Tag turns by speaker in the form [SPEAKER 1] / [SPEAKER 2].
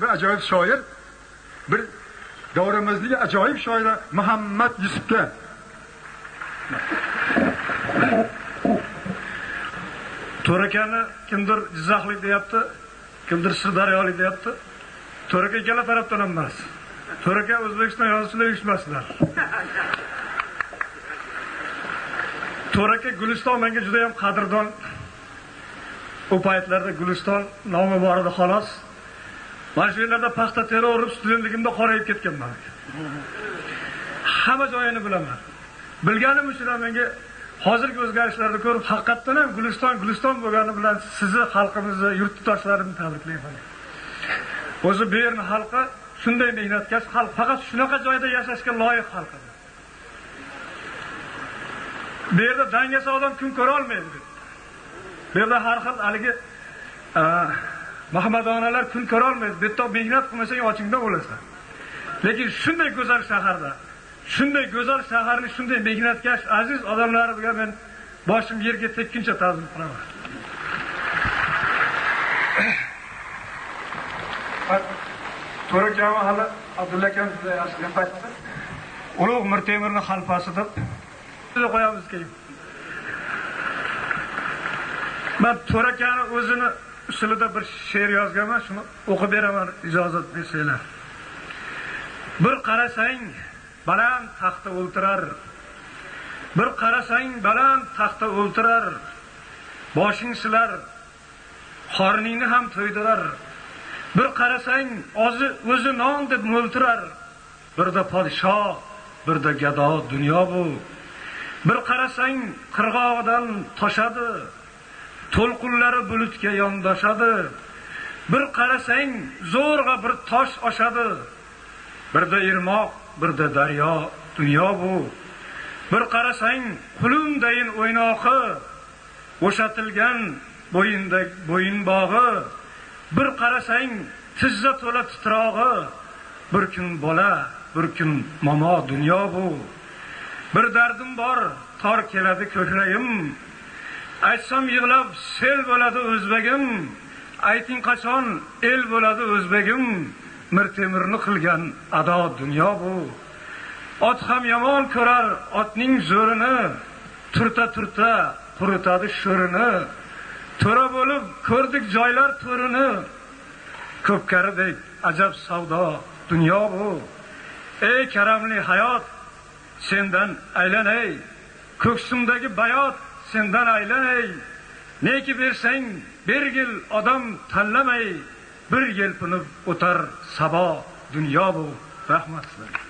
[SPEAKER 1] bir ajoyib shoir, bir davrimizdagi ajoyib shoir Muhammad Yusufga
[SPEAKER 2] To'rakani kimdir Jizzaxlik deyapti, kimdir Sirdaryolik deyapti. To'raka ikkala tarafdan emas. To'raka O'zbekiston yozuvchilar uyushmasidir. To'raka Guliston menga juda ham qadrdon. O paytlarda Guliston nomi bor edi xolos. Mana shu yerlarda paxta teri o'rib studentligimda qorayib ketganman. Hamma joyini bilaman. Bilganim uchun menga hozirgi o'zgarishlarni ko'rib, haqiqatan ham Guliston bo'lgani bilan sizni xalqimizni, yurtdoshlarimni tabriklayman. O'zi bu yerning xalqi shunday mehnatkash xalq, faqat shunaqa joyda yashashga loyiq xalq. Bu yerda dangasa odam kun ko'ra olmaydi. Bu yerda har xil haligi Mahmadonalar kun ko'ra olmaydi. Bitta mehnat qilmasang ochingdan o'lasan. Lekin shunday go'zal shaharda, shunday go'zal shaharni shunday mehnatkash aziz odamlariga men boshim yerga tekkincha ta'zim qilaman. To'rakami hali Abdulla akam juda yaxshi gap aytdi. Ulug' Mir Temurning xalfasi deb qo'yamiz keyin. Men To'rakani o'zini usulida bir she'r yozganman, shuni o'qib beraman ijozat bersanglar. Bir qarasang baland taxtda o'ltirar. Bir qarasang baland taxtda o'ltirar. Boshing silar, qorningni ham to'ydirar. Bir qarasang o'zi non deb mo'ltirar. Birda podshoh, birda gado dunyo bu. Bir qarasang qirg'og'idan toshadi. To'lqinlari bulutga yondoshadi. Bir qarasang zo'rg'a bir tosh oshadi. Birda irmoq, birda daryo dunyo bu. Bir qarasang qulundayin o'ynoqi, o'shatilgan bo'yin bog'i. Bir qarasang tizza to'la titrog'i. Bir kun bola, bir kun momo dunyo bu. Bir dardim bor, tor keladi ko'kragim. Aytsam yig'lab sel bo'ladi o'zbegim. Ayting qachon el bo'ladi o'zbegim. Mir Temurni qilgan ado dunyo bu. Ot ham yomon ko'rar otning zo'rini. Turta quritadi sho'rini. To'ra bo'lib ko'rdik joylar to'rini. Ko'pkaridek ajab savdo dunyo bu. Ey karamli hayot, sendan aylanay. Ko'ksimdagi bayot sendan aylanay. Neki bersang bergil odam tanlamay. Bir yelpinib o'tar sabo dunyo bu. Rahmat sizlarga.